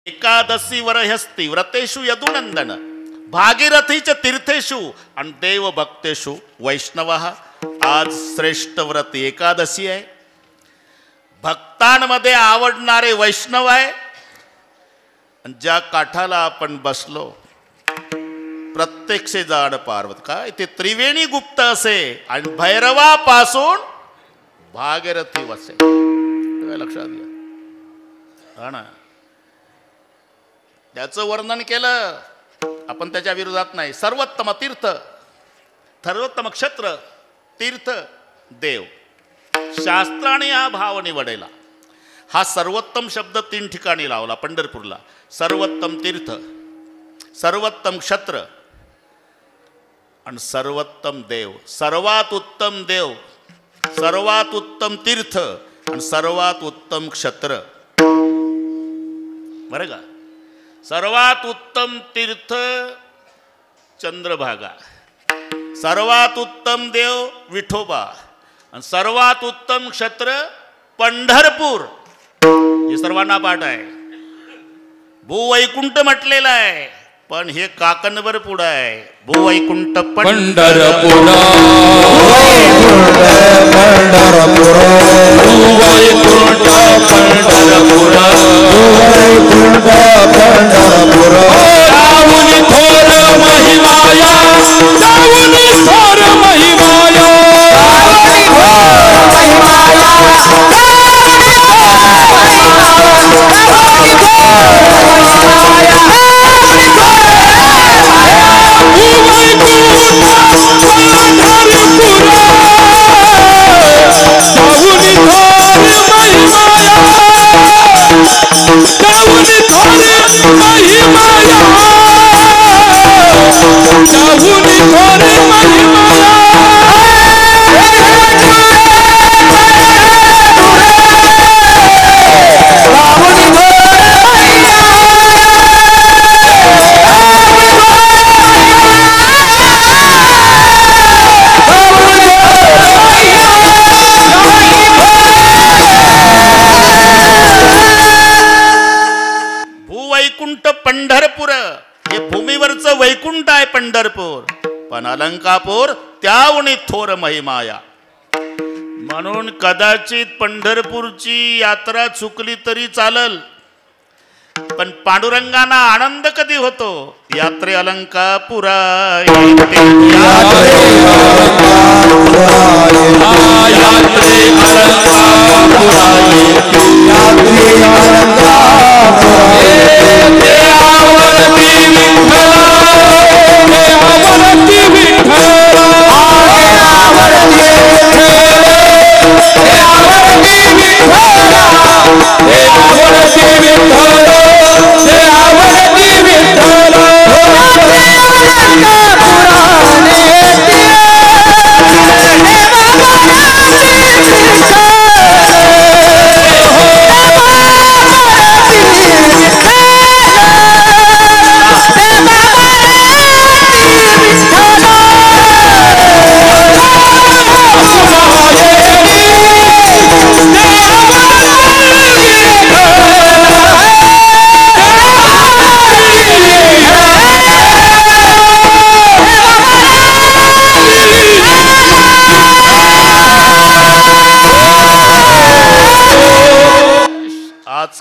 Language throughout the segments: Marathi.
एकादशी वरहस्ती व्रतेषु यदुनंदन भागीरथीच तीर्थेषु आणि देव भक्तेषु वैष्णव. आज श्रेष्ठ व्रत एकादशी आहे. भक्तांमध्ये आवडणारे वैष्णव आहे. ज्या काठाला आपण बसलो प्रत्यक्ष जाण पार्वत काय ते त्रिवेणी गुप्त असे आणि भैरवापासून भागीरथी वसे. लक्षात घ्या. हा ना, त्याचं वर्णन केलं आपण, त्याच्या विरोधात नाही. सर्वोत्तम तीर्थ, सर्वोत्तम क्षत्र, तीर्थ, देव. शास्त्राने हा भाव निवडला. हा सर्वोत्तम शब्द 3 ठिकाणी लावला. पंढरपूरला सर्वोत्तम तीर्थ, सर्वोत्तम क्षत्र आणि सर्वोत्तम देव. सर्वात उत्तम देव, सर्वात उत्तम तीर्थ आणि सर्वात उत्तम क्षत्र. बरं का? सर्वात उत्तम तीर्थ चंद्रभागा, सर्वात उत्तम देव विठोबा आणि सर्वात उत्तम क्षत्र पंढरपूर. हे सर्वांना पाठ आहे. भूवैकुंठ म्हटलेला आहे, पण हे काकणवर पुढं आहे. भूवैकुंठ पंढरपूर, पंढरपूर हे भूमीवरचं वैकुंठ आहे पंढरपूर. पण अलंकापूर त्याहून थोर महिमाया. म्हणून कदाचित पंढरपूरची यात्रा चुकली तरी चालल, पण पांडुरंगाना आनंद कधी होतो? यात्रे अलंकापुरा येते.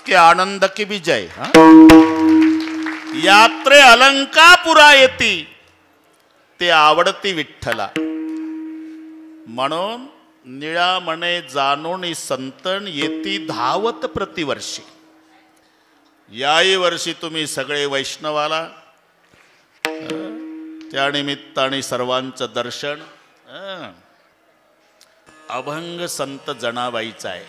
के आनंद की विजय. यात्रे अलंकापुरा येती ते आवडती विठ्ठला. म्हणून निळा मने जाणून संतन येती धावत प्रतिवर्षी. याही वर्षी तुम्ही सगळे वैष्णवाला त्या निमित्ताने सर्वांचं दर्शन. अभंग संत जनाबाईचा आहे.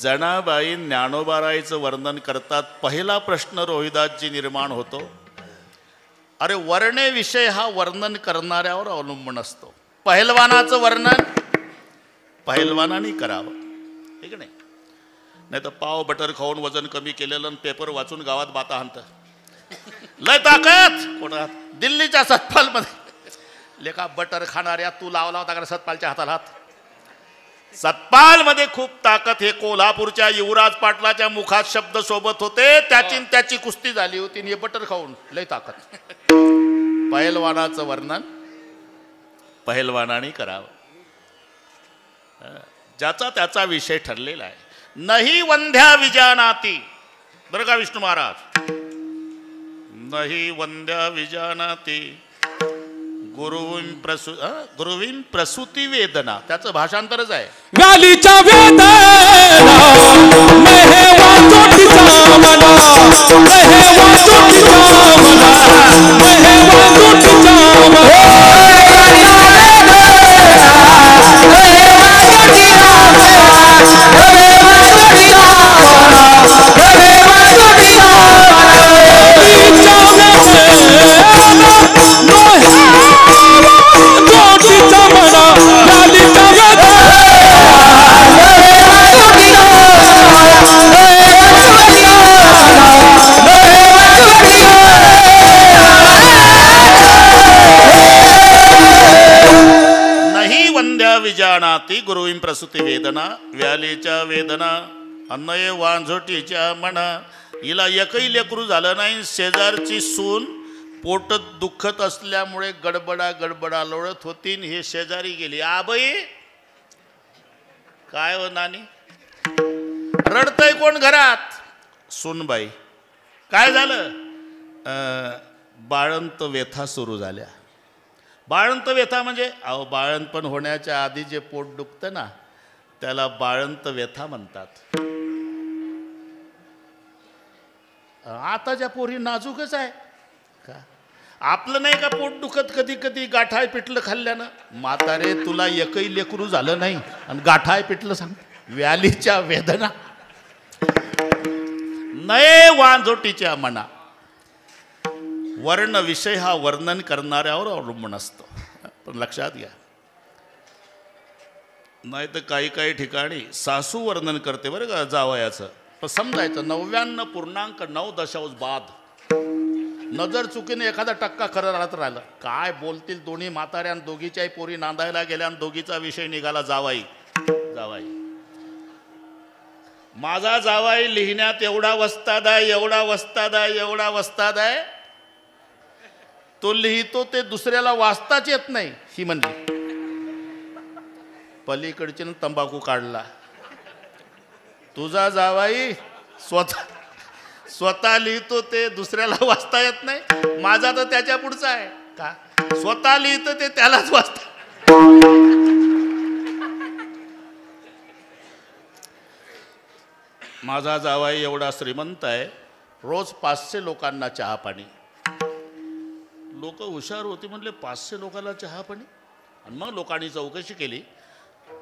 जनाबाई ज्ञानोबारायचं वर्णन करतात. पहिला प्रश्न रोहिदासजी निर्माण होतो, अरे वर्णे विषय हा वर्णन करणाऱ्यावर अवलंबून असतो. पहिलवानाचं वर्णन पहिलवानाने करावं, ठीक नाही? नाही तर पाव बटर खाऊन वजन कमी केलेलं आणि पेपर वाचून गावात बाता हाणत. लय ताकद कोणात? दिल्लीच्या सतपालमध्ये लेखा बटर खाणाऱ्या तू लावला होता का सतपालच्या हाताला हात? सतपाल मध्ये खूप ताकद. हे कोल्हापूरच्या युवराज पाटलाच्या मुखात शब्द सोबत होते. त्याची कुस्ती झाली होती. हे बटर खाऊन लय ताकद. पहिलवानाचं वर्णन पहिलवानाने करावं. ज्याचा त्याचा विषय ठरलेला आहे. नाही वंध्या विजानाती. बरं का विष्णू महाराज. नाही वंध्या विजानाती गुरुवीं प्रसूती वेदना. त्याचं भाषांतरच आहे. व्यालीच्या वेदना मेहेवा जोडीचा मला, मेहेवा जोडीचा मला, मेहेवा जोडीचा विजानाती गुरुवीं प्रसूती वेदना. व्यालीच्या वेदना अन्नये वांझोटीच्या म्हणा. हिला एकही लेकरू झालं नाही. शेजारची सून पोटत दुखत असल्यामुळे गडबडा लोळत होती. हे शेजारी गेली. आबाई काय हो नानी रडतय कोण घरात? सूनबाई. काय झालं? बाळंत व्यथा सुरू झाल्या. बाळंत व्यथा म्हणजे अहो बाळंतपण होण्याच्या आधी जे पोट दुखतं ना त्याला बाळंत व्यथा म्हणतात. आताच्या पोरी नाजूकच आहे का? आपलं नाही का पोट दुखत कधी कधी गाठाय पिठलं खाल्ल्यानं? म्हातारे तुला एकही लेकरू झालं नाही आणि गाठाय पिठलं सांग. व्यालीच्या वेदना नये वांझोटीच्या मना. वर्ण विषय हा वर्णन करणाऱ्यावर अवलंबून असतो. पण लक्षात घ्या. नाही तर काही ठिकाणी सासू वर्णन करते बरं का जावयाचं. पण समजायचं 99.9 बाद. नजर चुकीने एखादा टक्का खरं राहिलं काय बोलतील दोन्ही म्हाताऱ्या. दोघीच्याही पोरी नांदायला गेल्या आणि दोघीचा विषय निघाला जावाई. माझा जावाई लिहिण्यात एवढा वस्ताद आहे तो लिहितो ते दुसऱ्याला वाचताच येत नाही. ही म्हणली. पलीकडचे तंबाखू काढला. तुझा जावाई स्वतः लिहितो ते दुसऱ्याला वाचता येत नाही. माझा तर त्याच्या पुढचा आहे का? स्वतः लिहितो ते त्यालाच वाचता. माझा जावाई एवढा श्रीमंत आहे. रोज 500 लोकांना चहा पाणी. लोक हुशार होती म्हणले 500 लोकांना चहा पाणी. आणि मग लोकांनी चौकशी केली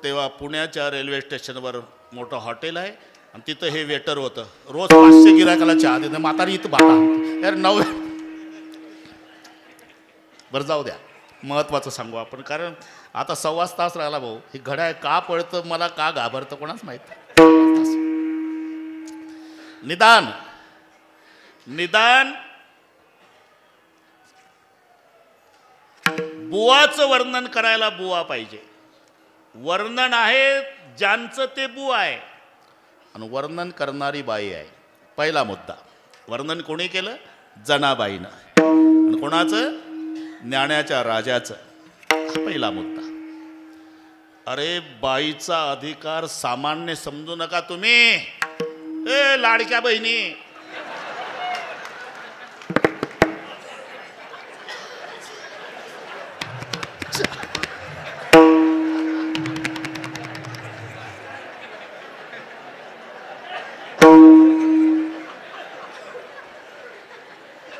तेव्हा पुण्याच्या रेल्वे स्टेशनवर मोठं हॉटेल आहे आणि तिथं हे वेटर होतं. रोज 500 गिरायकाला चहा देतं. म्हातारी इथं बाटा यार 9. बरं जाऊ द्या. महत्त्वाचं सांगू आपण कारण आता 1.25 तास राहिला भाऊ. हे घड्याळ का पळतं मला का घाबरतं कोणाच माहीत. निदान बुवाचं वर्णन करायला बुवा पाहिजे. वर्णन आहे ज्यांचं ते बुवा आहे आणि वर्णन करणारी बाई आहे. पहिला मुद्दा. वर्णन कोणी केलं? जनाबाईनं. आणि कोणाचं? ज्ञानाच्या राजाचं. पहिला मुद्दा. अरे बाईचा अधिकार सामान्य समजू नका तुम्ही. ए लाडक्या बहिणी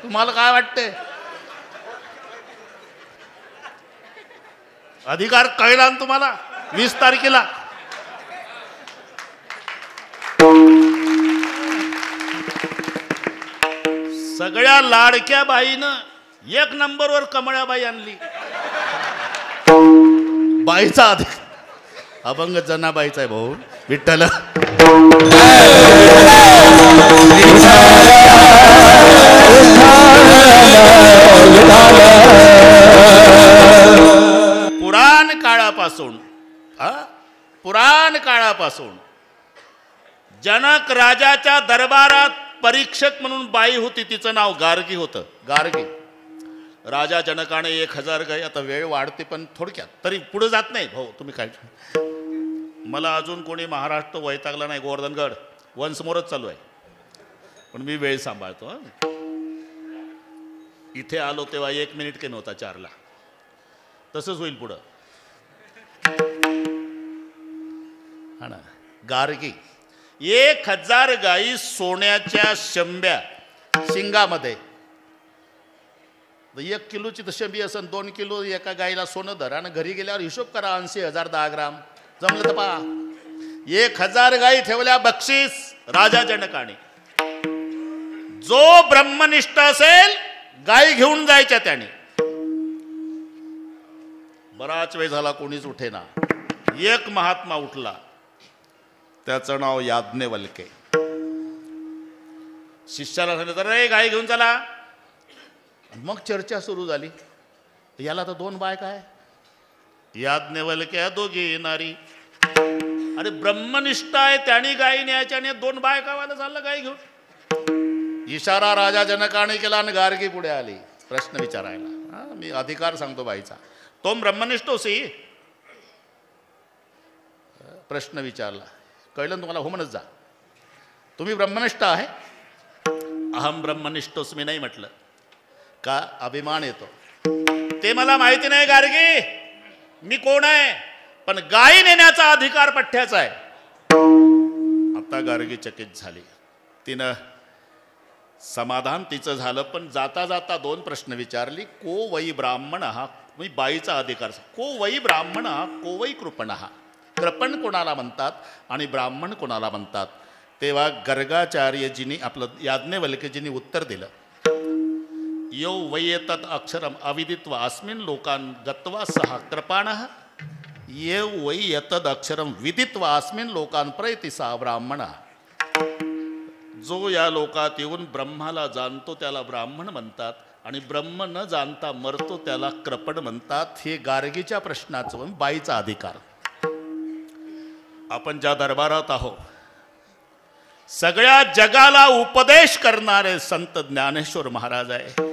तुम्हाला काय वाटते? अधिकार कळला ना तुम्हाला 20 तारखेला? सगळ्या लाडक्या बाईनं 1 नंबरवर कमळाबाई आणली. बाईचा अधिकार अभंग जनाबाईचा आहे भाऊ. विठ्ठल पुराण वर्षापासून जनक राजाच्या दरबारात परीक्षक म्हणून बाई होती, तिचं नाव गार्गी होतं. गार्गी. राजा जनकाने 1000 गाई. आता वेळ वाढते पण थोडक्यात, तरी पुढे जात नाही भाऊ तुम्ही काय. मला अजून कोणी महाराष्ट्र वैतागला नाही. गोवर्धनगड वंसमोरच चालू आहे, पण मी वेळ सांभाळतो. इथे आलो तेव्हा 1 मिनिट के नव्हता 4ला. तसंच होईल पुढं. हा ना. गार्गी. 1000 गाई सोन्याच्या शंभ्या शिंगामध्ये. 1 किलोची तर शंभी असन, 2 किलो एका गाईला सोनं धर आणि घरी गेल्यावर हिशोब करा. 80,000 10 ग्राम जमलं तर पहा. 1000 गाई ठेवल्या बक्षीस राजा जनकाने. जो ब्रह्मनिष्ठ असेल गाई घेऊन जायच्या त्याने. बराच वेळ झाला कोणीच उठेना. एक महात्मा उठला, त्याचं नाव याज्ञवल्के. शिष्याला सांगितलं, रे गाई घेऊन चला. मग चर्चा सुरू झाली. याला तर 2 बायका आहे. याज्ञवल्के दोघी नारी. अरे ब्रह्मनिष्ठ आहे त्याने गाई न्यायच्या आणि 2 बायकावाला चाललं गाई घेऊन. इशारा राजा जनकाने केला आणि गार्गी पुढे आली प्रश्न विचारायला. मी अधिकार सांगतो बाईचा. तो ब्रह्मनिष्ठ होसी. प्रश्न विचारला. कळलं तुम्हाला? हो म्हणत जा. तुम्ही ब्रह्मनिष्ठ आहे? अहम ब्रह्मनिष्ठोस मी नाही म्हटलं. का अभिमान येतो? ते मला माहिती नाही गार्गी मी कोण आहे, पण गाई नेण्याचा अधिकार पठ्ठ्याचा आहे. आता गार्गी चकित झाली. तिनं समाधान तिचं झालं, पण जाता जाता 2 प्रश्न विचारली. को वै ब्राह्मण हा. मी बाईचा अधिकार. को वै ब्राह्मण हा को वै कृपण हा. कृपण कोणाला म्हणतात आणि ब्राह्मण कोणाला म्हणतात? तेव्हा गर्गाचार्यजींनी आपलं याज्ञवल्क्यजींनी उत्तर दिलं. यो वैयेतत् अक्षरम अविदित्वा अस्मिन् लोकान् गत्वा सः कृपाणः ये वै यतद अक्षरम विदित्वा अस्मिन् लोकान् प्रयति सा ब्राह्मणः. जो या लोकात येऊन ब्रह्माला जाणतो त्याला ब्राह्मण म्हणतात आणि ब्रह्म न जाणता मरतो त्याला कृपण म्हणतात. हे गार्गीच्या प्रश्नाचं बाईचा अधिकार. आपण ज्या दरबारात आहोत, सगळ्या जगाला उपदेश करणारे संत ज्ञानेश्वर महाराज आहे.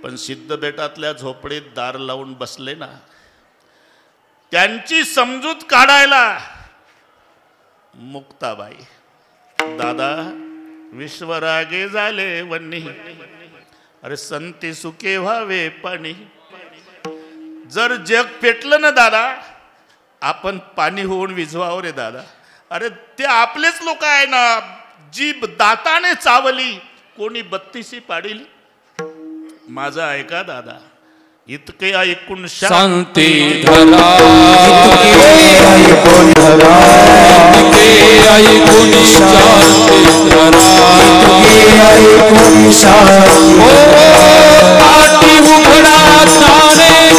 पण सिद्धबेटातल्या झोपडीत दार लावून बसले ना, त्यांची समजूत काढायला मुक्ताबाई. दादा विश्वरागे झाले वन्नी, अरे संती सुखे व्हावे पाणी. जर जग पेटलं ना दादा, आपण पाणी होऊन विझवावं रे दादा. अरे ते आपलेच लोक आहे ना, जी दाताने चावली कोणी 32 पाडिली. माझं ऐका दादा, इतके ऐकून शांती धरा, इतके ऐकून शांती धरा. ताटी उघडा ज्ञानेश्वरा,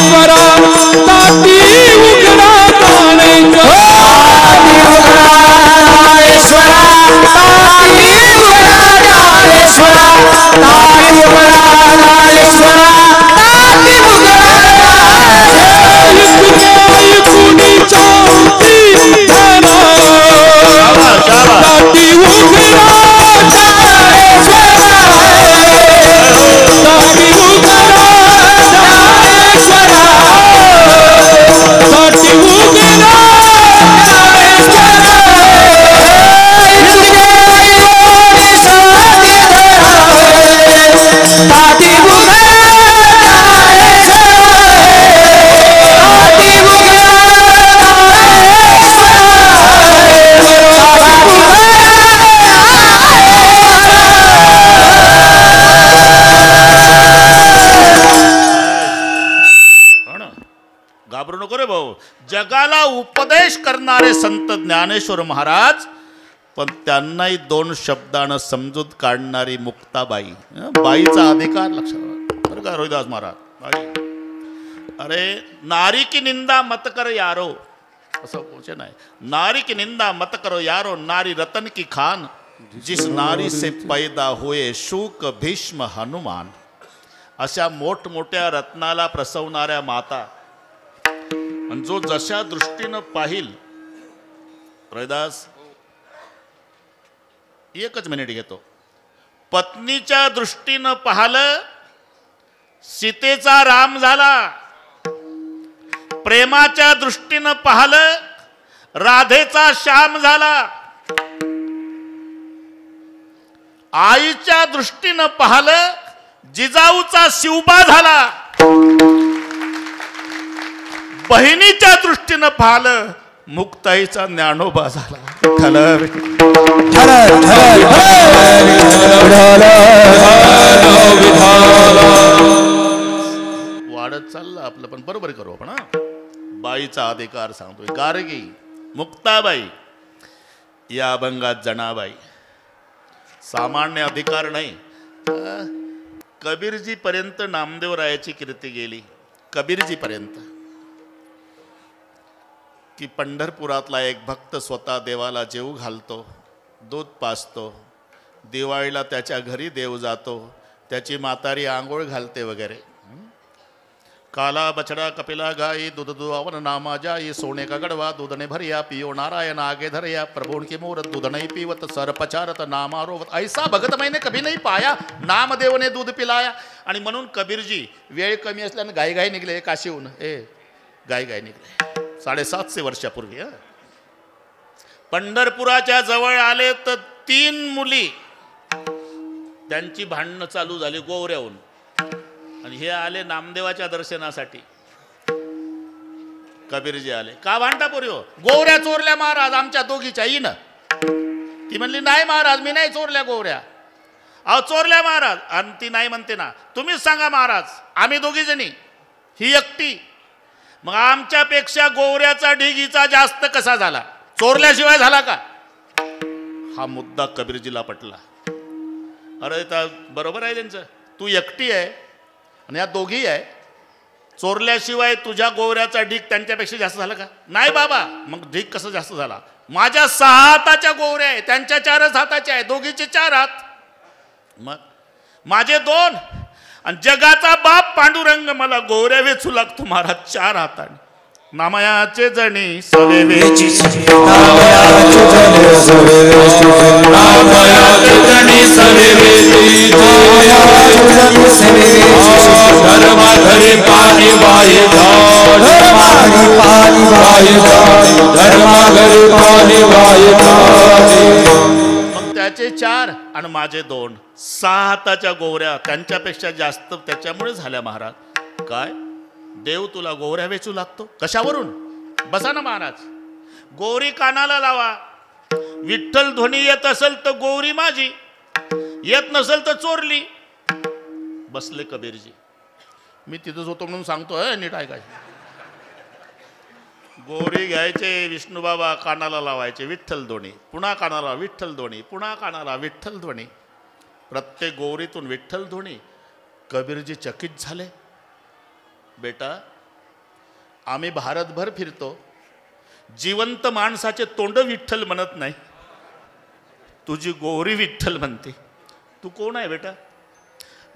ताटी उघडा ज्ञानेश्वरा. जगाला उपदेश करणारे संत ज्ञानेश्वर महाराज, पण त्यांनाही 2 शब्दानं समजूत काढणारी मुक्ताबाई. बाईचा अधिकार लक्षात बरं का रोहिदास महाराज. अरे नारी की निंदा मत कर यारो, असं पोचे नाही. नारी की निंदा मत करो यारो, नारी रतन की खान, जिस नारी से पैदा हुए शूक भीष्म हनुमान. अशा मोठमोठ्या रत्नाला प्रसवणाऱ्या माता, आणि जो जशा दृष्टीनं पाहिल रोहिदास एकच मिनिट घेतो. पत्नीच्या दृष्टीनं पाहिलं सीतेचा राम झाला, प्रेमाच्या दृष्टीनं पाहिलं राधेचा श्याम झाला, आईच्या दृष्टीनं पाहिलं जिजाऊचा शिवबा झाला, बहिणीच्या दृष्टीनं पाहिलं मुक्ताईचा ज्ञानोबा झाला. वाढत चाललं आपलं, पण बरोबर करू आपण. बाईचा अधिकार सांगतोय. गार्गी, मुक्ताबाई, या अभंगात जनाबाई. सामान्य अधिकार नाही. कबीरजी पर्यंत नामदेवरायाची कीर्ती गेली. कबीरजी पर्यंत की पंढरपुरातला एक भक्त स्वतः देवाला जेवू घालतो, दूध पाजतो, दिवाळीला त्याच्या घरी देव जातो, त्याची म्हातारी आंघोळ घालते वगैरे. काला बछड़ा कपिला गाई दूध दुआवन नामा जाई, सोने का गड़वा दूध ने भरिया, पियो नारायण आगे धरिया, प्रभु की मूरत दूध नहीं पीवत, सर पचारत नामा रोवत, ऐसा भगत मैंने कभी नहीं पाया, नामदेव ने दूध पिलाया. आणि म्हणून कबीरजी वेळ कमी असल्यानं गाई निघले काशीहून. गाई निघले 750 वर्षापूर्वी. पंढरपुराच्या जवळ आले तर 3 मुली त्यांची भांडणं चालू झाली गोवऱ्याहून. आणि हे आले नामदेवाच्या दर्शनासाठी. कबीरजी आले. का भांडता पोरी हो? गोवऱ्या चोरल्या महाराज आमच्या दोघीच्या. येईन ती म्हणली नाही महाराज मी नाही चोरल्या गोवऱ्या. अहो चोरल्या महाराज. आणि ती नाही म्हणते ना. तुम्हीच सांगा महाराज आम्ही दोघी जणी, ही एकटी. मग आमच्यापेक्षा गोवऱ्याचा ढिगीचा जास्त कसा झाला? चोरल्याशिवाय झाला का? हा मुद्दा कबीरजीला पटला. अरे बरोबर आहे त्यांचं. तू एकटी आहे आणि या दोघी आहे. चोरल्याशिवाय तुझ्या गोवऱ्याचा ढीग त्यांच्यापेक्षा जास्त झाला का? नाही बाबा. मग ढीग कसं जास्त झाला? माझ्या 6 हाताच्या गोवऱ्या आहे, त्यांच्या 4च हाताच्या आहे, दोघीचे 4 हात. मग माझे 2. आणि जगाचा बाप पांडुरंग मला गोवऱ्या वेचू लागतो महाराज 4 हाताने. नामयाचे जणी सवेवेची, मग त्याचे 4 आणि माझे 2. 6 हाताच्या गोवऱ्या त्यांच्यापेक्षा जास्त त्याच्यामुळे झाल्या महाराज. काय देव तुला गोवऱ्या वेचू लागतो? कशावरून? बसा ना महाराज. गोवरी कानाला लावा. विठ्ठल ध्वनी येत असेल तर गोवरी माझी, येत नसेल तर चोरली. बसले कबीरजी. मी तिथंच होतो म्हणून सांगतो नीट ऐकाय. गोवरी घ्यायचे विष्णूबाबा, कानाला लावायचे विठ्ठल ध्वनी, पुन्हा कानाला विठ्ठल ध्वनी, पुन्हा कानाला विठ्ठल ध्वनी, प्रत्येक गोवरीतून विठ्ठल ध्वनी. कबीरजी चकित झाले. बेटा आम्ही भारतभर फिरतो, जिवंत माणसाचे तोंड विठ्ठल म्हणत नाही, तुझी गोवरी विठ्ठल म्हणते. तू कोण आहे बेटा?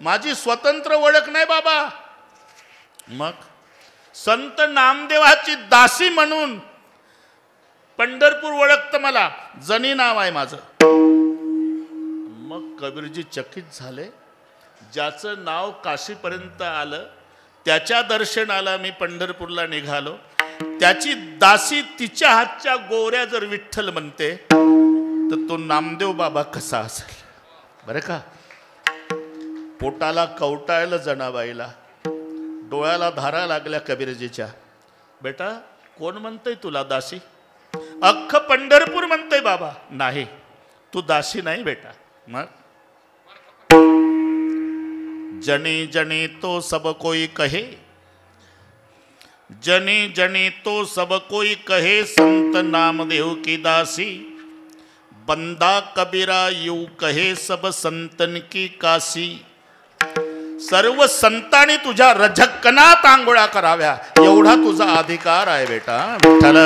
माझी स्वतंत्र ओळख नाही बाबा. मग संत नामदेवाची दासी म्हणून पंढरपूर ओळखतं मला, जनी नाव आहे माझं. मग कबीरजी चकित झाले. ज्याचं नाव काशीपर्यंत आलं त्याच्या दर्शनाला मी पंढरपूरला निघालो, त्याची दासी तिच्या हातच्या गोवऱ्या जर विठ्ठल म्हणते तर तो नामदेव बाबा कसा असेल बरं का? पोटाला कवटाळलं जनाबाईला, डोळ्याला धारा लागल्या कबीरजीच्या. बेटा कोण म्हणतंय तुला दासी? अख्ख पंढरपूर म्हणतंय बाबा. नाही तू दासी नाही बेटा. मग जनी जनी तो सब कोई कहे, जनी जनी तो सब कोई कहे, संत नामदेव की दासी, बंदा कबीरा यू कहे सब संतन की काशी. सर्व संतांनी तुझ्या रजकनात आंघोळा कराव्या एवढा तुझा अधिकार आहे बेटा. विठ्ठल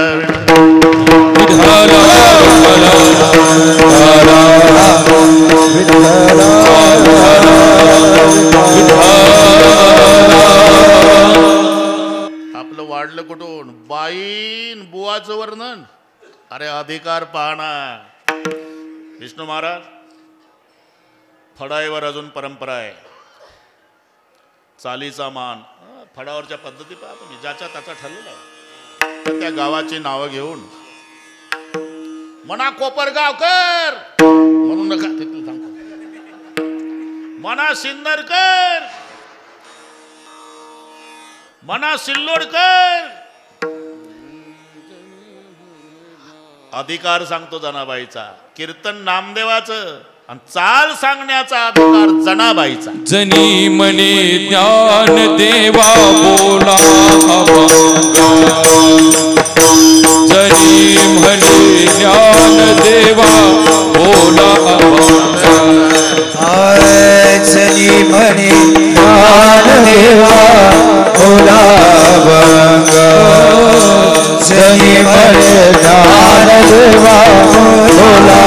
आपलं वाढलं कुठून? बाईन बुवाचं वर्णन अरे अधिकार पाहना. विष्णू महाराज, फडाईवर अजून परंपरा आहे. चालीचा मान, फडावरच्या पद्धती पहा तुम्ही, ज्याच्या त्याचा ठरलेला आहे. तर त्या गावाची नावं घेऊन मना कोपरगावकर म्हणून नका, तिथलं सांगतो. मना सिन्नरकर, मना सिल्लोडकर. अधिकार सांगतो जनाबाईचा, कीर्तन नामदेवाचं, आणि चाल सांगण्याचा अधिकार जनाबाईचा. जनी म्हणे ज्ञान देवा बोला जनी म्हणे ज्ञान देवा बोला जनी म्हणे ज्ञान देवा बोला जनी म्हणे ज्ञान देवा बोला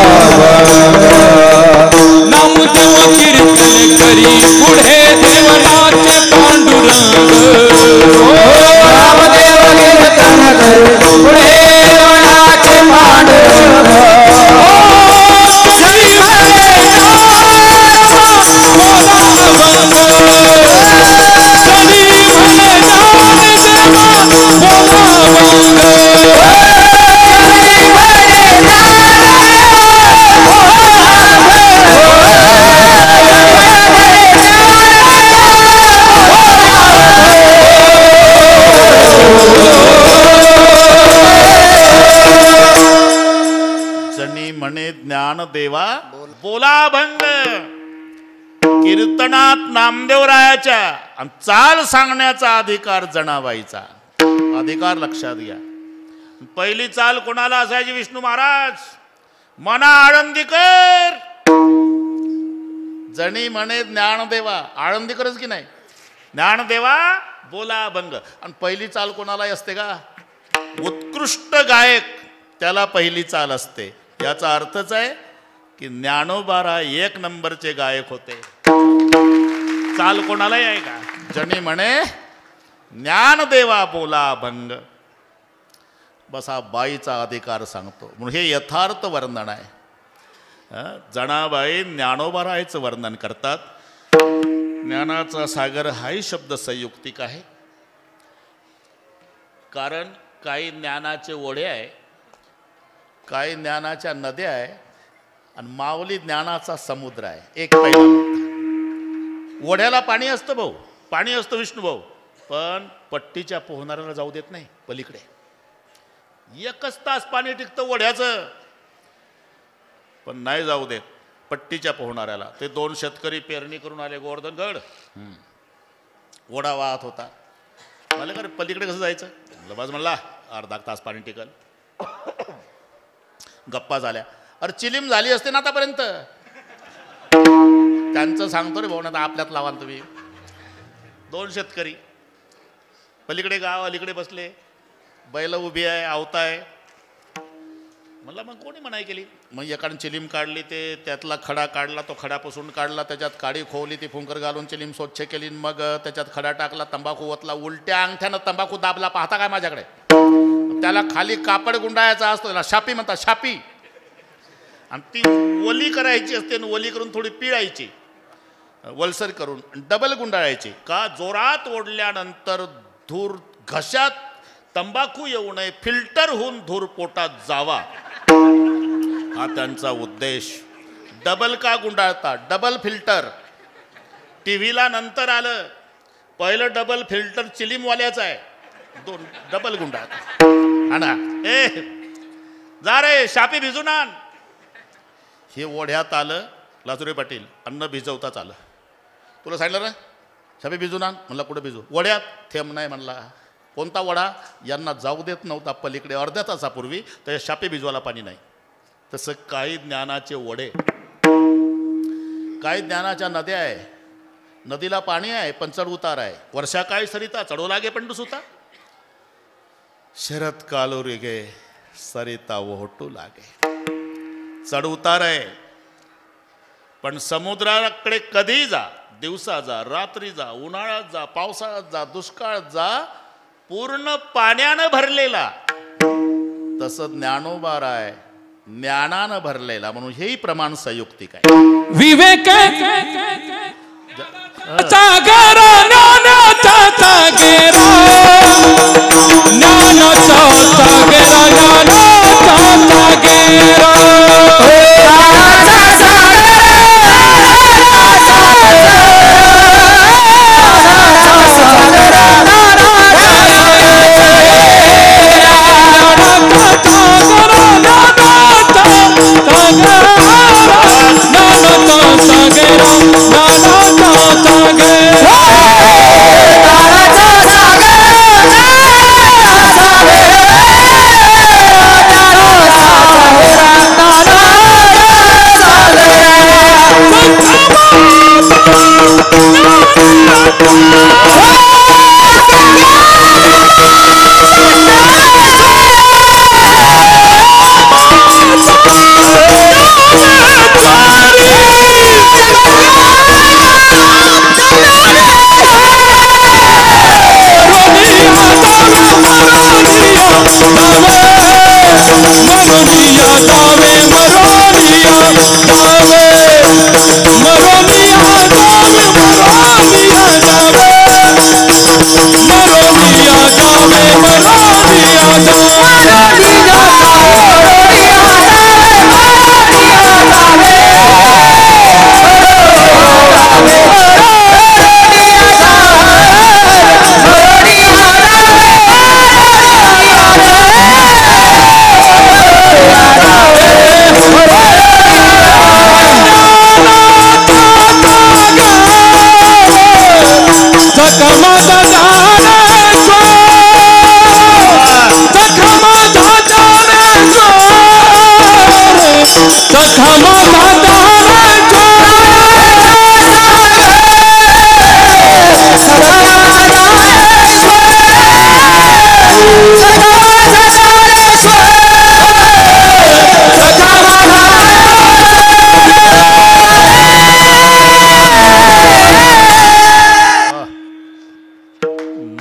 नामदेव कीर्तन करी पुढे देवनाचे पांडुरंग. नामदेव कीर्तन करी पुढे देवनाचे पांडुरंग. म्हणे ज्ञान देवा बोला भंग. कीर्तनात नामदेवरायाच्या आणि चाल सांगण्याचा अधिकार जनाबाईचा. अधिकार लक्षात घ्या. पहिली चाल कोणाला असायची विष्णू महाराज? मना आळंदीकर. जणी म्हणे ज्ञानदेवा, आळंदीकरच की नाही, ज्ञानदेवा बोला भंग. आणि पहिली चाल कोणाला असते का? उत्कृष्ट गायक त्याला पहिली चाल असते. याचा अर्थच आहे की ज्ञानोबारा एक नंबरचे गायक होते. चाल कोणालाही आहे का? जणी म्हणे ज्ञानदेवा बोला भंग. बस हा बाईचा अधिकार सांगतो. म्हणून हे यथार्थ वर्णन आहे. जनाबाई ज्ञानोबारायचं वर्णन करतात. ज्ञानाचा सागर हाही शब्द संयुक्तिक आहे. कारण काही ज्ञानाचे ओढे आहे, काही ज्ञानाच्या नद्या आहे, आणि माऊली ज्ञानाचा समुद्र आहे. एक पहिला मोठा. ओढ्याला पाणी असतं भाऊ, पाणी असतं विष्णू भाऊ, पण पट्टीच्या पोहणाऱ्याला जाऊ देत नाही पलीकडे. एकच तास पाणी टिकतं ओढ्याचं, पण नाही जाऊ देत पट्टीच्या पोहणाऱ्याला. ते दोन शेतकरी पेरणी करून आले गोवर्धनगड. ओढा वाहत होता. मला का पलीकडे कसं जायचं? बस म्हणला अर्धा तास पाणी टिकल. गप्पा झाल्या. अरे चिलीम झाली असते ना आतापर्यंत. त्यांचं सांगतो रे भाऊ, ना आपल्यात लावा तुम्ही. दोन शेतकरी पलीकडे गाव अलीकडे बसले, बैल उभी आहे, आवताय. म्हणला मग कोणी मनाई केली? मग एकाने चिलीम काढली, ते त्यातला खडा काढला, तो खडा पुसून काढला, त्याच्यात काडी खोवली, ती फुंकर घालून चिलीम स्वच्छ केली. मग त्याच्यात खडा टाकला, तंबाखू ओतला, उलट्या अंगठ्यानं तंबाखू दाबला. पाहता काय माझ्याकडे? त्याला खाली कापड गुंडाळायचा असतो, त्याला शापी म्हणतात, शापी. आणि ती ओली करायची असते, आणि ओली करून थोडी पिळायची वलसर करून, डबल गुंडाळायची. का? जोरात ओढल्यानंतर धूर घशात तंबाखू येऊ नये, फिल्टर होऊन धूर पोटात जावा, हा त्यांचा उद्देश. डबल का गुंडाळता? Double filter. टीव्हीला नंतर आलं, पहिलं डबल फिल्टर चिलीमवाल्याचं आहे, दोन डबल गुंडाळता. हा ना, ए जा रे शापी भिजून आण. हे ओढ्यात आलं. लाजुरे पाटील, अन्न भिजवताच आलं. तुला सांगितलं ना शापी भिजून आण. म्हणला कुठं भिजू? ओढ्यात. थेंब नाही म्हणला. कोणता वडा? यांना जाऊ देत नव्हता पलीकडे अर्ध्या तासापूर्वी, तर शापी भिजवायला पाणी नाही. तसं काही ज्ञानाचे ओढे, काही ज्ञानाच्या नद्या आहे. नदीला पाणी आहे पण चढ उतार आहे. वर्षा काळी सरिता चढू लागे पण डुसुता. शरद कालो गे सरिता ओहटू लागे. चढ उतार आहे, पण समुद्राकडे कधी जा, दिवसा जा, रात्री जा, उन्हाळ्यात जा, पावसाळ्यात जा, दुष्काळात जा, पूर्ण पाण्यानं भरलेला. तसं ज्ञानोबा राय ज्ञानानं भरलेला, म्हणून हेही प्रमाण संयुक्तिक आहे. विवेक सागर ज्ञानाचा सागेरा, ज्ञानाचा सागेरा, ज्ञानाचा सागेरा.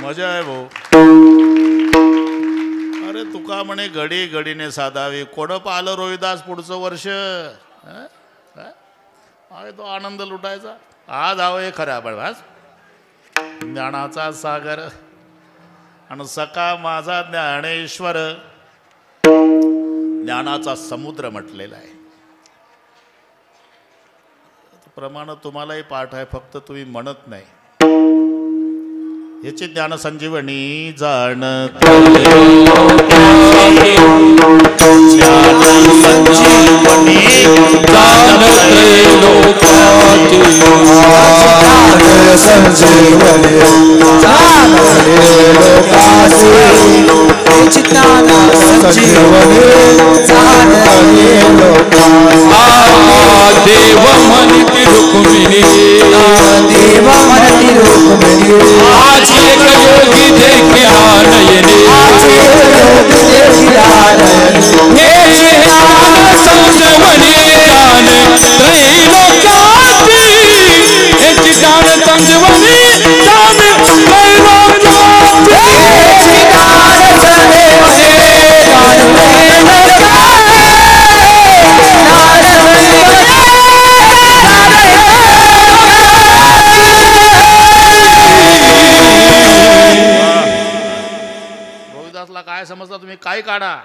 मजा आहे भाऊ. अरे तुका म्हणे घडी घडीने साधावी, कोडप आलं रोहिदास पुढचं वर्ष. आहे तो आनंद लुटायचा. आज हवं हे खरं आपण आज ज्ञानाचा सागर आणि सका माझा ज्ञानेश्वर, ज्ञानाचा समुद्र म्हटलेला आहे. प्रमाण तुम्हालाही पाठ आहे, फक्त तुम्ही म्हणत नाही. याची ज्ञान संजीवनी जाणत देव म्हणती रुक्मिणी, देव म्हणती रुक्मिणी, आज एक योगी देखिला नयने, हे ज्ञान संजीवनी ज्ञान त्रैलोक्याची, हे ज्ञान संजीवनी ज्ञान त्रैलोक्याची. काय समजता तुम्ही? काय काढा.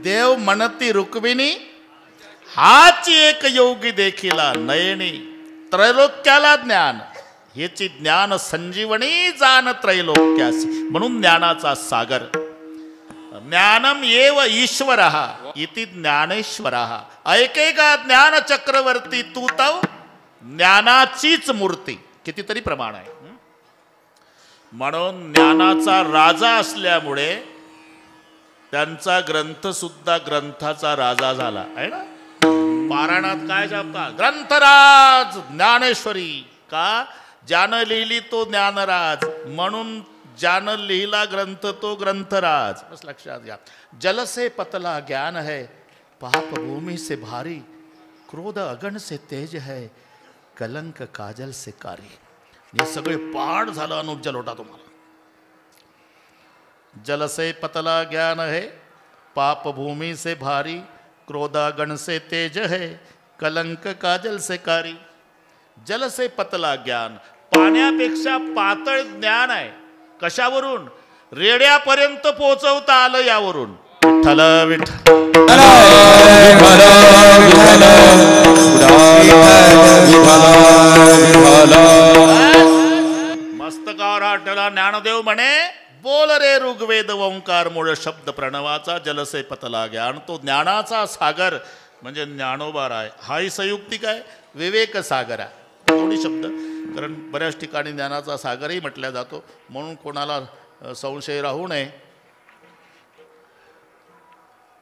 देव म्हणती रुक्मिणी, हाच एक योगी देखिला नयनी, त्रैलोक्याला ज्ञान, याची ज्ञान संजीवनी जाण त्रैलोक्यासी, म्हणून ज्ञानाचा सागर. ज्ञानम एव ईश्वरः इति ज्ञानेश्वरः, ऐकेका ज्ञान चक्रवर्ती तू तव, ज्ञानाचीच मूर्ती. कितीतरी प्रमाण आहे. म्हणून ज्ञानाचा राजा असल्यामुळे त्यांचा ग्रंथ सुद्धा ग्रंथाचा राजा झाला आहे ना. पारायणात काय जपतात? ग्रंथराज ज्ञानेश्वरी. का? ज्यानं लिहिली तो ज्ञानराज, म्हणून ज्यानं लिहिला ग्रंथ तो ग्रंथराज. बस लक्षात घ्या. जल से पतला ज्ञान है, पाप भूमि से भारी, क्रोध अगण से तेज है, कलंक काजल से कारी. हे सगळे पाठ झालं अनुप जलोटा तुम्हाला. जल से पतला ज्ञान है, पाप भूमि से भारी, क्रोधागण से तेज है, कलंक काजल से कारी. जल से पतला ज्ञान, पाण्यापेक्षा पातळ ज्ञान आहे. कशावरून? रेड्यापर्यंत पोहोचवता आलं यावरून. विठ्ठल विठ्ठल मस्तकावर आठला ज्ञानदेव म्हणे, बोल रे ऋग्वेद ओंकार मूळ शब्द प्रणवाचा, जलसे पतला ज्ञान. तो ज्ञानाचा सागर म्हणजे ज्ञानोबा राय. हाही संयुक्तिक आहे, विवेक सागर आहे. दोन्ही शब्द, कारण बऱ्याच ठिकाणी ज्ञानाचा सागरही म्हटला जातो, म्हणून कोणाला संशय राहू नये.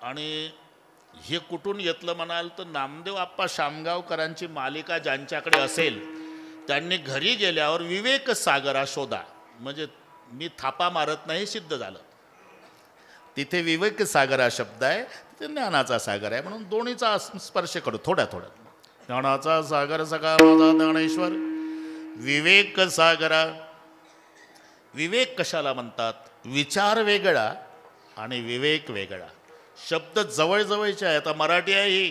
आणि हे कुठून येतलं म्हणाल तर नामदेव आप्पा शामगावकरांची मालिका ज्यांच्याकडे असेल त्यांनी घरी गेल्यावर विवेक सागरा शोधा, म्हणजे मी थापा मारत नाही, सिद्ध झालं. तिथे विवेक सागर हा शब्द आहे, तिथे ज्ञानाचा सागर आहे. म्हणून दोन्हीचा स्पर्श करू थोड्या थोड्या. ज्ञानाचा सागर सगळा माझा ज्ञानेश्वर. विवेक सागरा. विवेक कशाला म्हणतात? विचार वेगळा आणि विवेक वेगळा. शब्द जवळजवळचे आहे. आता मराठी आहे ही,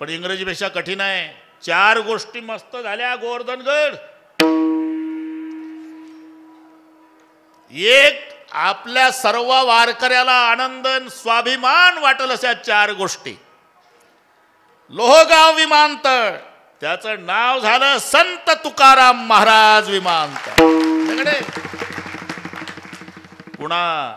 पण इंग्रजीपेक्षा कठीण आहे. 4 गोष्टी मस्त झाल्या गोवर्धनगड. एक, आपल्या सर्व वारकऱ्याला आनंद स्वाभिमान वाटेल अशा 4 गोष्टी. लोहगाव विमानतळ, त्याचं नाव झालं संत तुकाराम महाराज विमानतळ. पुन्हा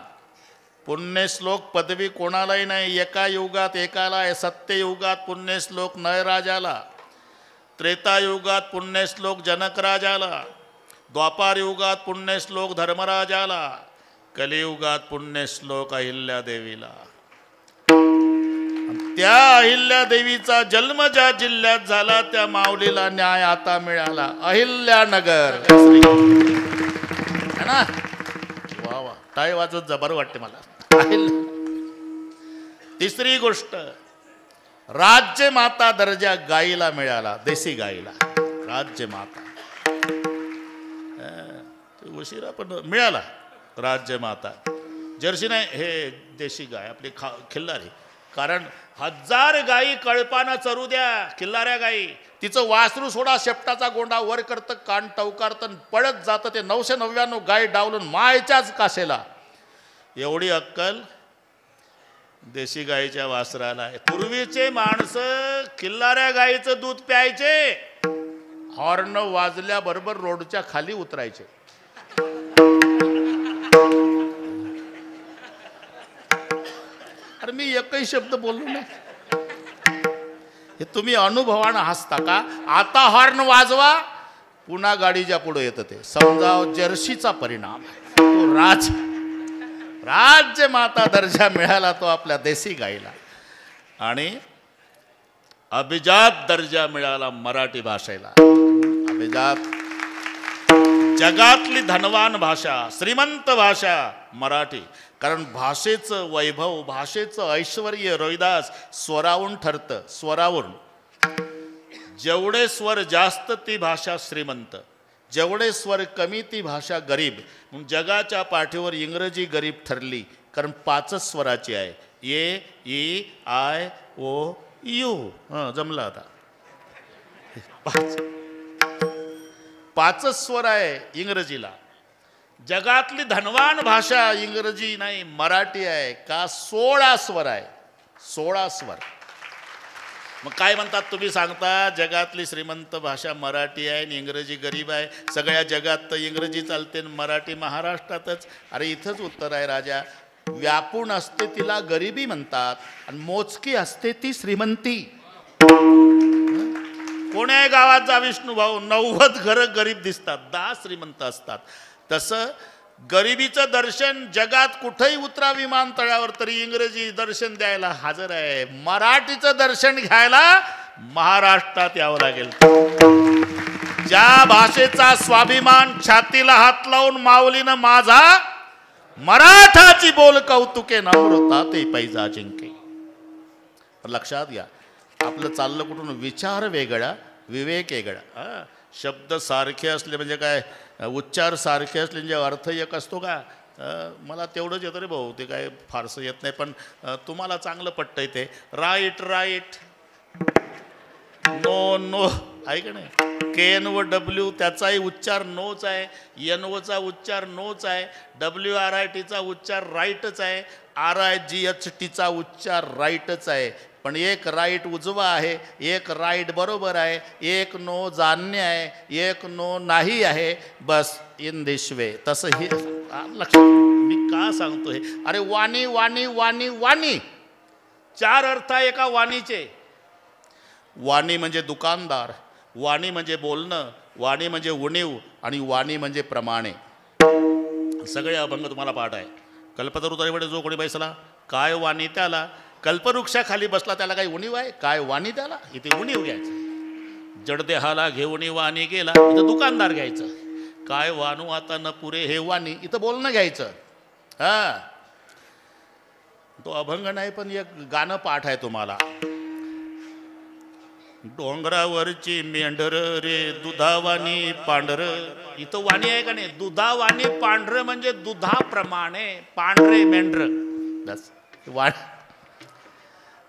पुण्यश्लोक पदवी कोणालाही नाही. एका युगात एकाला आहे. सत्ययुगात पुण्यश्लोक नळराजाला, त्रेतायुगात पुण्यश्लोक जनकराजाला, द्वापार युगात पुण्यश्लोक धर्मराजाला, कलियुगात पुण्यश्लोक अहिल्यादेवीला. त्या अहिल्यादेवीचा जन्म ज्या जिल्ह्यात झाला त्या माऊलीला न्याय आता मिळाला. अहिल्यानगर है ना. वा वा, टाळी वाजत जबर वाटते मला. तिसरी गोष्ट, राज्य माता दर्जा गाईला मिळाला. देशी गाईला राज्य माता. उशिरा पण मिळाला राज्य माता. जर्सी नाही, हे देशी गाय आपली खिल्लारी. कारण 1000 गायी कळपानं चरू द्या, खिल्लाऱ्या गायी. तिचं वासरू सोडा, शेपटाचा गोंडा वर करतं, कान टवकारतं, पळत जातं. ते 999 गाय डावलून मायच्याच कासेला. एवढी अक्कल देशी गायीच्या वासराला आहे. पूर्वीचे माणसं खिल्लाऱ्या गायीचं दूध प्यायचे, हॉर्न वाजल्याबरोबर रोडच्या खाली उतरायचे. अरे मी एकही शब्द बोललो नाही. हे तुम्ही अनुभवानं हसता का? आता हॉर्न वाजवा, पुन्हा गाडीच्या पुढे येतं. ते समजाव जर्सीचा परिणाम आहे. तो राज्य माता दर्जा मिळाला तो आपल्या देशी गाईला. आणि अभिजात दर्जा मिळाला मराठी भाषेला. अभिजात. जगातली धनवान भाषा, श्रीमंत भाषा मराठी. कारण भाषेचं वैभव, भाषेचं ऐश्वर रविदास स्वरावून ठरतं. स्वरावून. जेवढे स्वर जास्त ती भाषा श्रीमंत, जेवढे स्वर कमी ती भाषा गरीब. म्हणून जगाच्या पाठीवर इंग्रजी गरीब ठरली, कारण 5च स्वराची आहे. ए, ई, आय, ओ, यू. जमला आता. 5च स्वर आहे इंग्रजीला. जगातली धनवान भाषा इंग्रजी नाही, मराठी आहे. का? 16 स्वर आहे. 16 स्वर. मग काय म्हणतात तुम्ही सांगता? जगातली श्रीमंत भाषा मराठी आहे आणि इंग्रजी गरीब आहे. सगळ्या जगात तर इंग्रजी चालते, मराठी महाराष्ट्रातच. अरे इथंच उत्तर आहे राजा. व्यापून असते तिला गरिबी म्हणतात, आणि मोजकी असते ती श्रीमंती. कोण्या गावात जा विष्णुभाऊ, 90 घरं गरीब दिसतात, 10 श्रीमंत असतात. तसं गरिबीचं दर्शन जगात कुठेही उतरा विमानतळावर तरी इंग्रजी दर्शन द्यायला हजर आहे. मराठीचं दर्शन घ्यायला महाराष्ट्रात यावं लागेल. ज्या भाषेचा स्वाभिमान छातीला हात लावून माऊलीनं माझा मराठाची बोल कौतुके नम्रता ते पैजा जिंके. लक्षात घ्या, आपलं चाललं कुठून? विचार वेगळा, विवेक वेगळा. शब्द सारखे असले म्हणजे काय, उच्चार सारखे असले म्हणजे अर्थ एक असतो का? मला तेवढंच येतं रे भाऊ, ते काय फारसं येत नाही, पण तुम्हाला चांगलं पटतंय ते. राईट राईट, नो नो, आहे का नाही. केन व डब्ल्यू त्याचाही उच्चार नोच आहे, एन ओचा उच्चार नोच आहे, WRITचा उच्चार राईटच आहे, RIGHTचा उच्चार राईटच आहे. पण एक राईट उजवा आहे, एक राईट बरोबर आहे, एक नो जाणणे आहे, एक नो नाही आहे. बस इन दिस वे. तसं हे लक्षात मी का सांगतो हे. अरे वाणी वाणी वाणी वाणी, 4 अर्थ आहे एका वाणीचे. वाणी म्हणजे दुकानदार, वाणी म्हणजे बोलणं, वाणी म्हणजे उणीव, आणि वाणी म्हणजे प्रमाणे. सगळे अभंग तुम्हाला पाठ आहे. कल्पतरुतरीकडे जो कोणी बसला, काय वाणी त्याला. कल्पवृक्षाखाली बसला त्याला काही उणीव आहे, काय वाणी त्याला. इथे उणीव घ्यायचं. जडदेहाला घेऊन वाणी गेला, इथं दुकानदार घ्यायचं. काय वानू आता न पुरे हे वाणी, इथं बोलणं घ्यायचं. हा, तो अभंग नाही पण एक गाणं पाठ आहे तुम्हाला. डोंगरावरची मेंढर रे दुधावानी पांढर. इथं वाणी आहे का नाही. दुधावानी पांढर म्हणजे दुधाप्रमाणे पांढरे मेंढर. बस वाण.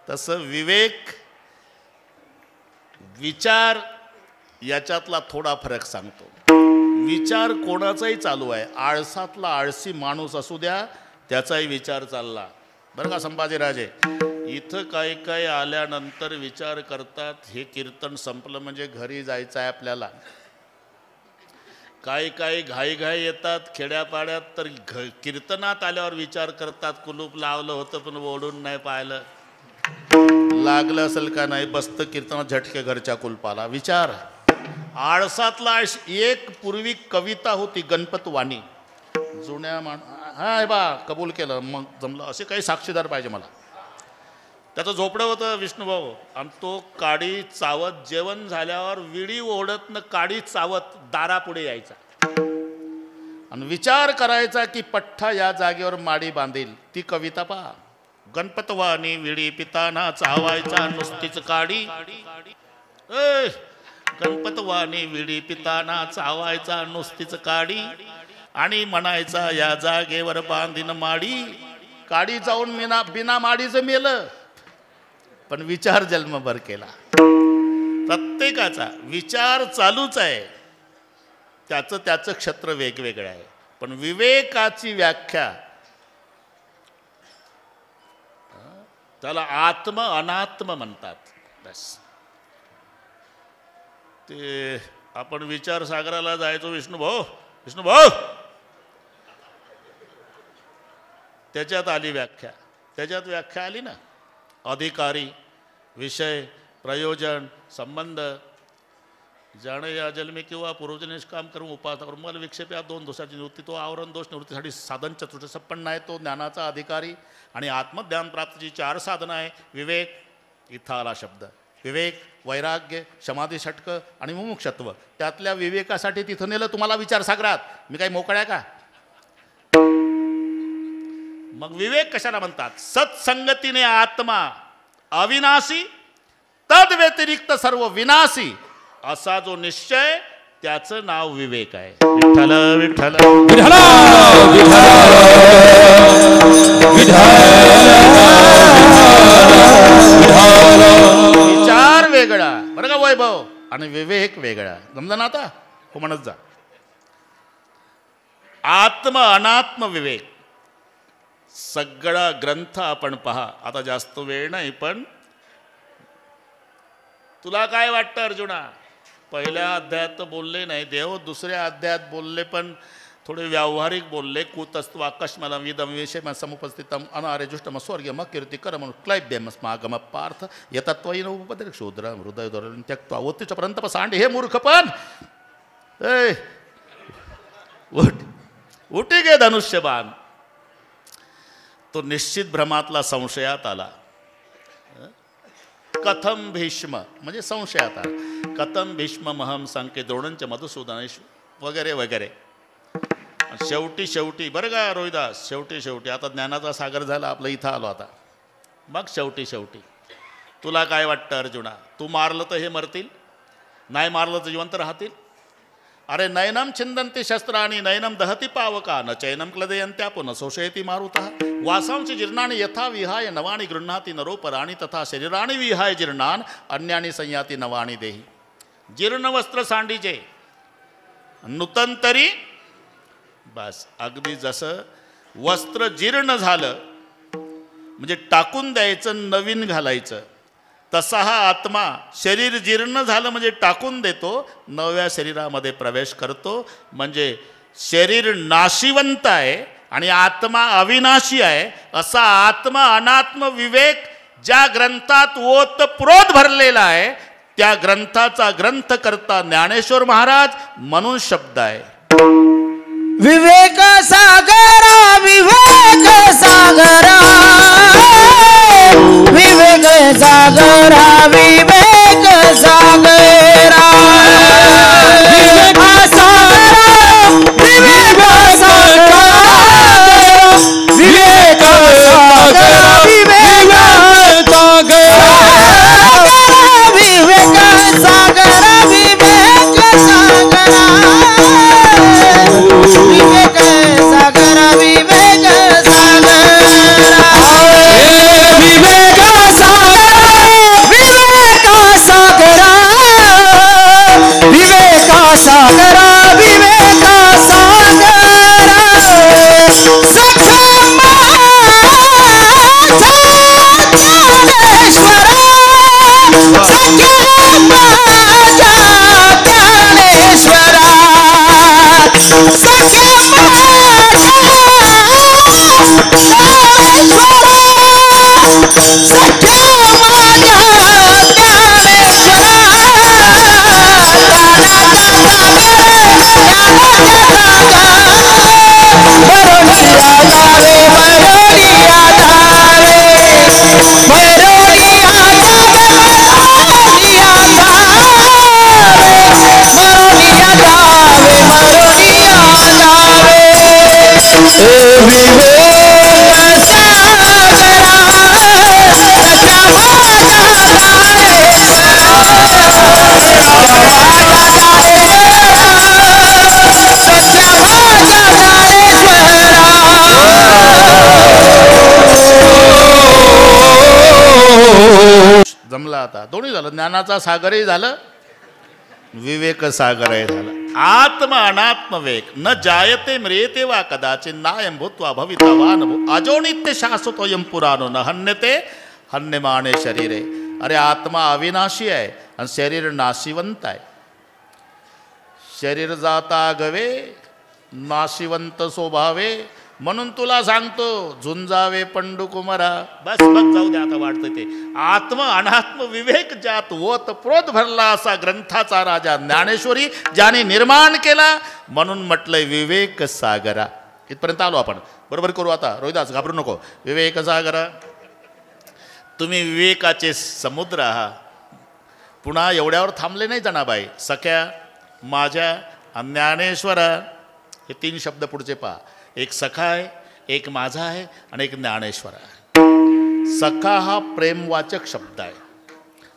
तसं विवेक विचार याच्यातला थोडा फरक सांगतो. विचार कोणाचाही चालू आहे. आळसातला आळसी माणूस असू द्या, त्याचाही विचार चालला बरं का. संभाजीराजे इथं काही काही आल्यानंतर विचार करतात, हे कीर्तन संपलं म्हणजे घरी जायचं आहे आपल्याला. काही काही घाईघाई येतात खेड्यापाड्यात, तर कीर्तनात आल्यावर विचार करतात, कुलूप लावलं होतं पण ओढून नाही पाहिलं, लागलं असेल का नाही, बसतं कीर्तनात झटके घरच्या कुलपाला. विचार आळसातला आळस. एक पूर्वी कविता होती गणपतवाणी, जुन्या हा बा कबूल केलं, मग जमलं. असे काही साक्षीदार पाहिजे मला. त्याचं झोपडं होतं विष्णुभाऊ, आणि तो काडी चावत जेवण झाल्यावर विडी ओढत न काडी चावत दारापुढे यायचा आणि विचार करायचा की पठ्ठा या जागेवर माडी बांधील. ती कविता पहा. गणपतवाणी विडी पिताना चावायचा नुसतीच काडी. गणपतवाणी विडी पिताना चावायचा नुसतीच काडी, आणि म्हणायचा या जागेवर बांधीन माडी. काडी जाऊन बिना माडीचं मेलं, पण विचार जन्मभर केला. प्रत्येकाचा विचार चालूच आहे, त्याचं त्याचं क्षेत्र वेगवेगळं आहे. पण विवेकाची व्याख्या त्याला आत्म अनात्म म्हणतात. बस ते आपण विचार सागराला जायचो विष्णुभाऊ, त्याच्यात आली व्याख्या. त्याच्यात व्याख्या आली ना, अधिकारी, विषय, प्रयोजन, संबंध, जाणे या जन्मी किंवा पूर्वज निष्काम करून उपासना करून मला विक्षेप या 2 दोषाची निवृत्ती. तो आवरण दोष निवृत्तीसाठी साधन चतुष्टसंपन्न आहे. तो ज्ञानाचा अधिकारी, आणि आत्मज्ञान प्राप्तीची 4 साधनं आहे. विवेक, इथं आला शब्द विवेक, वैराग्य, समाधी षटक आणि मुमुक्षत्व. त्यातल्या विवेकासाठी तिथं नेलं तुम्हाला विचारसागरात. मी काही मोकळ्या का. मग विवेक कशाला म्हणतात. सत्संगतीने आत्मा अविनाशी, तद व्यतिरिक्त सर्व विनाशी, असा जो निश्चय, त्याचं नाव विवेक आहे. विठ्ठल विठ्ठल विचार वेगळा बरं का वैभव, आणि विवेक वेगळा. समजा ना आता हो म्हणत जा. आत्म अनात्म विवेक सगळा ग्रंथ आपण पहा. आता जास्त वेळ नाही, पण तुला काय वाटतं अर्जुना. पहिल्या अध्यायात तर बोलले नाही देव, दुसऱ्या अध्यायात बोलले, पण थोडे व्यावहारिक बोलले. कुतस्तु आकाशमलम विदम विषय समुपस्थितम अनार्यजुष्टम स्वर्गम कीर्तिकरम क्लैब्यम स्मागम पार्थ यतत्वयीन उपद्र शूद्र हृदय दोरण त्यक्त्वा उत्तिष्ठ पर्यंत सांडे. हे मूर्खपण, उठी गे धनुष्यबाण. तो निश्चित भ्रमातला संशयात आला. कथम भीष्म म्हणजे संशयात आला. कथम भीष्म महम संके द्रोणंच मधुसूदनेश वगैरे वगैरे. शेवटी बरं का रोहिदास, शेवटी आता ज्ञानाचा सागर झाला आपलं, इथं आलो आता. मग शेवटी तुला काय वाटतं अर्जुना. तू मारलं तर हे मरतील, नाही मारलं तर जिवंत राहतील. अरे नयनम छिंदंती शस्त्राणि नयनम दहती पावका न चैनम क्लदयन्त्यापो न शोषयति मारुतः वासांची जीर्णानि यथा विहाय नवानि गृह्णाति नरोपराणि तथा शरीराणि विहाय जीर्णान अन्यानि संयाति नवानि देही. जीर्ण वस्त्र सांडीचे नूतन तरी बस. अगदी जसं वस्त्र जीर्ण झालं म्हणजे टाकून द्यायचं नवीन घालायचं, तसा हा आत्मा शरीर जीर्ण झालं म्हणजे टाकून देतो, नव्या शरीरामध्ये प्रवेश करतो. म्हणजे शरीर नाशिवंत आहे आणि आत्मा अविनाशी आहे. असा आत्मा अनात्म विवेक ज्या ग्रंथात ओतप्रोत भरलेला आहे त्या ग्रंथाचा ग्रंथकर्ता ज्ञानेश्वर महाराज म्हणून शब्द आहे. विवेक सागरा विवेक सागरा विवेक सागरा विवेक सागरा विवेक सागरा विवेक सागरा विवेक सागरा विवेक सागरा विवेक सागरा विवेक सागरा विवेक सागरा विवेक सागरा विवेक सागरा सखमा ज्ञानेश्वरा सखमा ज्ञानेश्वरा जमला. आता दोन्ही झालं, ज्ञानाचा सागरही झालं, विवेक सागरही झालं. आत्म अनात्म वेक न जायते म्रियते वा कदाचित नायं भूत्वा भविता वा न भू अजोनित्य शाश्वतोयं पुराणो न हन्यते हन्यमाने शरीरे. अरे आत्मा अविनाशी आहे आणि शरीर नाशिवंत आहे. शरीर जाता गवे नाशिवंत स्वभावे, म्हणून तुला सांगतो झुंजावे पंडू कुमारा. बस बस जाऊ दे, आता वाटतं ते. आत्म अनात्म विवेक ज्यात ओत प्रोत भरला असा ग्रंथाचा राजा ज्ञानेश्वरी ज्याने निर्माण केला, म्हणून म्हटलंय विवेक सागरा. इथपर्यंत आलो आपण, बरोबर करू आता. रोहिदास घाबरू नको. विवेक सागरा, तुम्ही विवेकाचे समुद्र आहात. पुन्हा एवढ्यावर थांबले नाही जनाबाई. सख्या माझ्या ज्ञानेश्वरा, हे 3 शब्द पुढचे पहा. एक सखा आहे, एक माझा आहे आणि एक ज्ञानेश्वर आहे. सखा हा प्रेमवाचक शब्द आहे.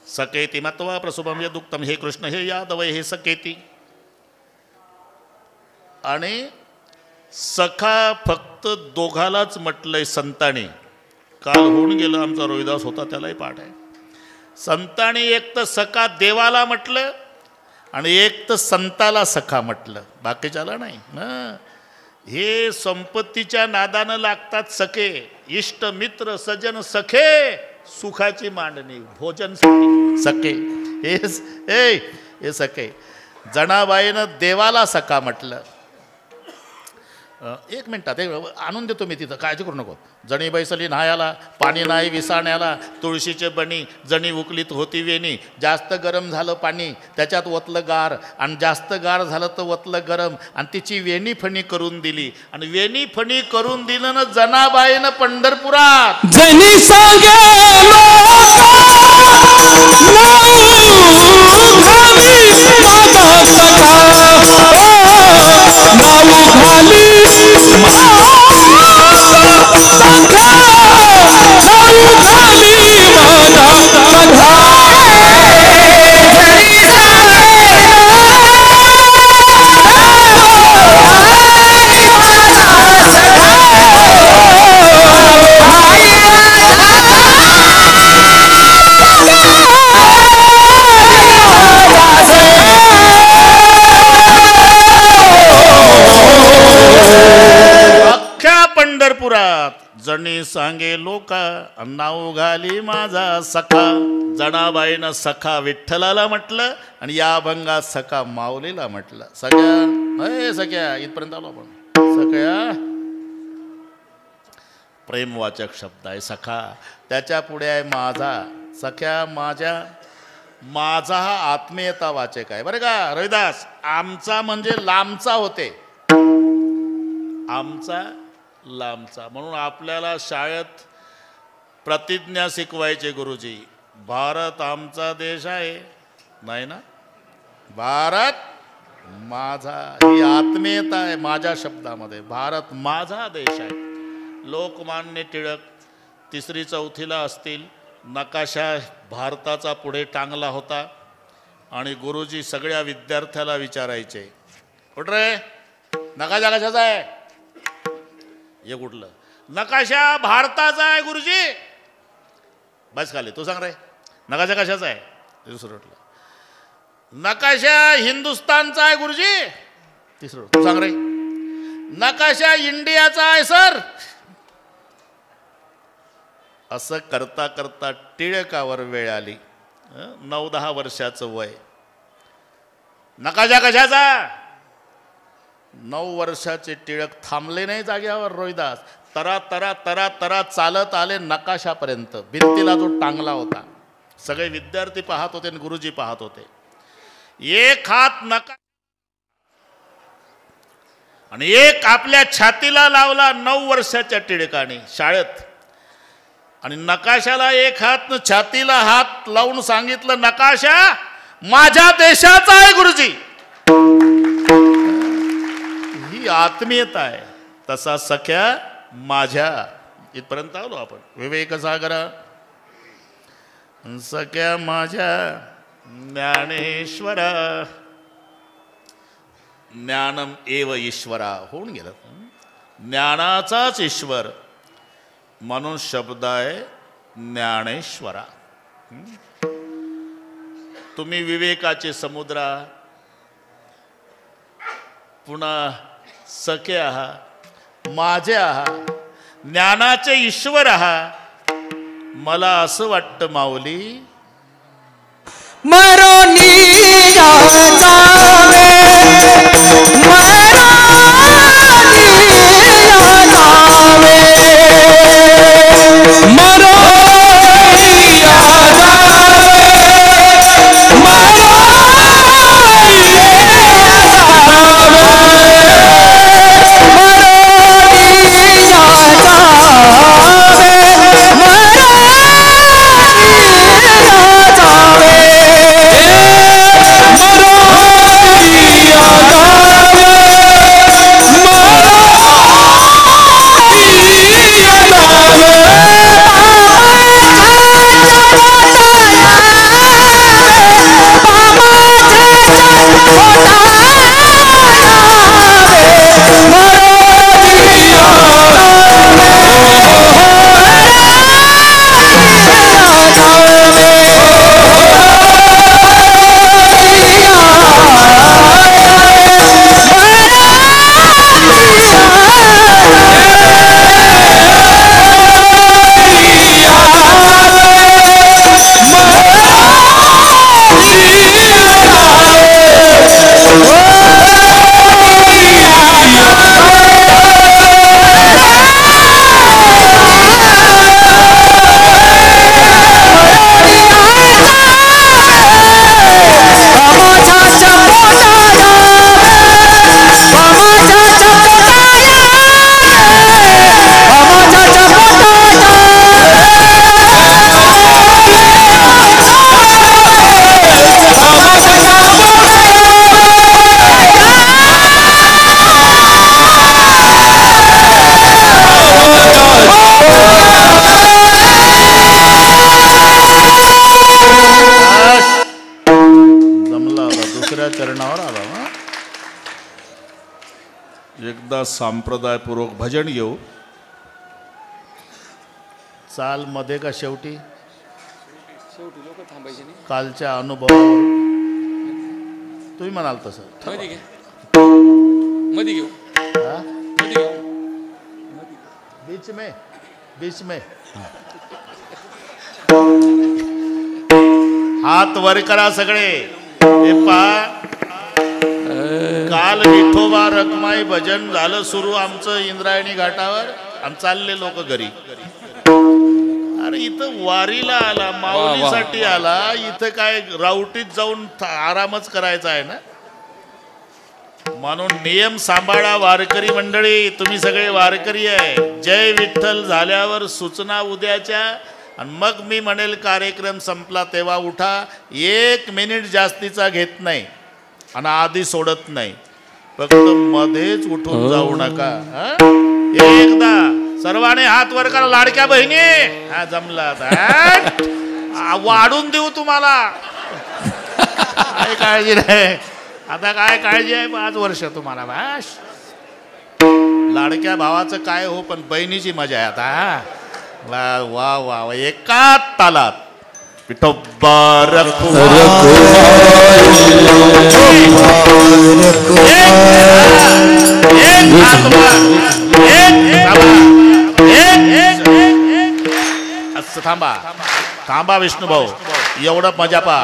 सकेती मत्वा प्रसुभम यदुक्तम, हे कृष्ण हे यादव हे सकेती. आणि सखा फक्त दोघालाच म्हटलंय संतांनी. काल होऊन गेलं, आमचा रोहिदास होता त्यालाही पाठ आहे. संतांनी एक तर सखा देवाला म्हटलं आणि एक तर संताला सखा म्हटलं, बाकीच्याला नाही ना. हे संपत्तीच्या नादानं लागतात सखे, इष्ट मित्र सजन सखे, सुखाची मांडणी भोजन सखे. हे सखे. जनाबाईनं देवाला सखा म्हटलं. 1 मिनिटात आणून देतो मी तिथं, काळजी करू नको. जणी बैसली न्हायाला, पाणी नाही विसाण्याला, तुळशीचे बणी जणी उकलीत होती वेणी. जास्त गरम झालं पाणी त्याच्यात ओतलं गार, आणि जास्त गार झालं तर ओतलं गरम, आणि तिची वेणी फणी करून दिली. आणि वेणी फणी करून दिलं ना जनाबाईनं पंढरपुरात. जनी सांगे जणी सांगे लोका नाव घाली माझा सखा. जनाबाईनं सखा विठ्ठलाला म्हटलं आणि या अभंगात सखा माऊलीला म्हटलं. सगळ्या सगळ्या इथपर्यंत आलो आपण. सगळ्या प्रेमवाचक शब्द आहे सखा. त्याच्या पुढे आहे माझा. सख्या माझ्या. माझा हा आत्मीयता वाचक आहे बरं का रविदास. आमचा म्हणजे लांबचा होते. आमचा लांबचा. म्हणून आपल्याला शाळेत प्रतिज्ञा शिकवायचे गुरुजी. भारत आमचा देश आहे नाही ना. भारत माझा. ही आत्मीयता आहे माझ्या शब्दामध्ये. भारत माझा देश आहे. लोकमान्य टिळक 3री-4थीला असतील. नकाशा भारताचा पुढे टांगला होता आणि गुरुजी सगळ्या विद्यार्थ्याला विचारायचे कुठ रे नकाशा कशाचा आहे. हे कुठलं नकाशा भारताचा आहे गुरुजी. बस खाली तू सांग रे नकाशा कशाचा आहे. दुसरं म्हटलं नकाशा हिंदुस्थानचा आहे गुरुजी. तिसरं तू सांग रे नकाशा इंडियाचा आहे सर. असं करता करता टिळकावर वेळ आली. 9-10 वर्षाचं वय. नकाशा कशाचा. 9 वर्षाचे टिळक थांबले नाही जाग्यावर रोहिदास. तरा तरा तरा तरा चालत आले नकाशापर्यंत. भिंतीला जो टांगला होता. सगळे विद्यार्थी पाहत होते आणि गुरुजी पाहत होते. एक हात नका आणि एक आपल्या छातीला लावला 9 वर्षाच्या टिळकाने शाळेत. आणि नकाशाला एक हात छातीला हात लावून सांगितलं नकाशा माझ्या देशाचा आहे गुरुजी. ही आत्मीयता आहे. तसा सख्या माझ्या. इथपर्यंत आलो आपण. विवेक सागरा सख्या माझ्या ज्ञानेश्वरा. ज्ञानम एव ईश्वरा होऊन गेलं. ज्ञानाचाच ईश्वर म्हणून शब्द आहे ज्ञानेश्वरा. तुम्ही विवेकाचे समुद्र पुन्हा सखे आहात माझे आहात ज्ञानाचे ईश्वर आहात. मला असं वाटतं माऊली मरोनी जावे एकदा संप्रदायपूर्वक भजन घेऊ. चाल मध्ये का शेवटी लोक थांबायचे नाही. कालच्या अनुभवावर तुम्ही म्हणाल तसं मध्ये घे मध्ये घेऊ हा? मध्ये घेऊ बीच में बीच में हात वर करा सगळे. हे पहा, काल विठोबा रखमाई भजन झालं सुरू आमचं इंद्रायणी घाटावर आणि चालले लोक घरी. अरे इथं वारीला आला, माऊलीसाठी आला, इथं काय राऊटीत जाऊन आरामच करायचा आहे ना. म्हणून नियम सांभाळा वारकरी मंडळी, तुम्ही सगळे वारकरी आहे. जय विठ्ठल झाल्यावर सूचना उद्याच्या, आणि मग मी म्हणेल कार्यक्रम संपला तेव्हा उठा. 1 मिनिट जास्तीचा घेत नाही आणि आधी सोडत नाही, फक्त मध्येच उठून जाऊ नका. एकदा सर्वांनी हात वर करा. लाडक्या बहिणी, हा जमला वाढून देऊ तुम्हाला, काय काळजी नाही. आता काय काळजी आहे, 5 वर्ष तुम्हाला बाश. लाडक्या भावाचं काय हो, पण बहिणीची मजा आहे आता. वा वा वा, एका तालात विठोबा थांबा थांबा विष्णू भाऊ, एवढं मजा पा.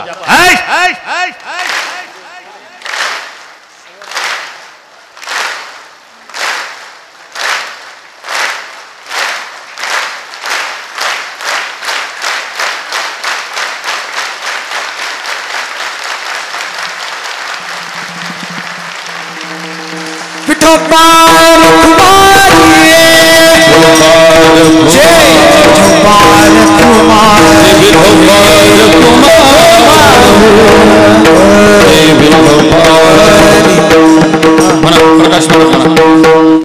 विठोबा रखुमाई जय विठोबा रखुमाई विठोबा रखुमाई म्हणा प्रकाश म्हणा.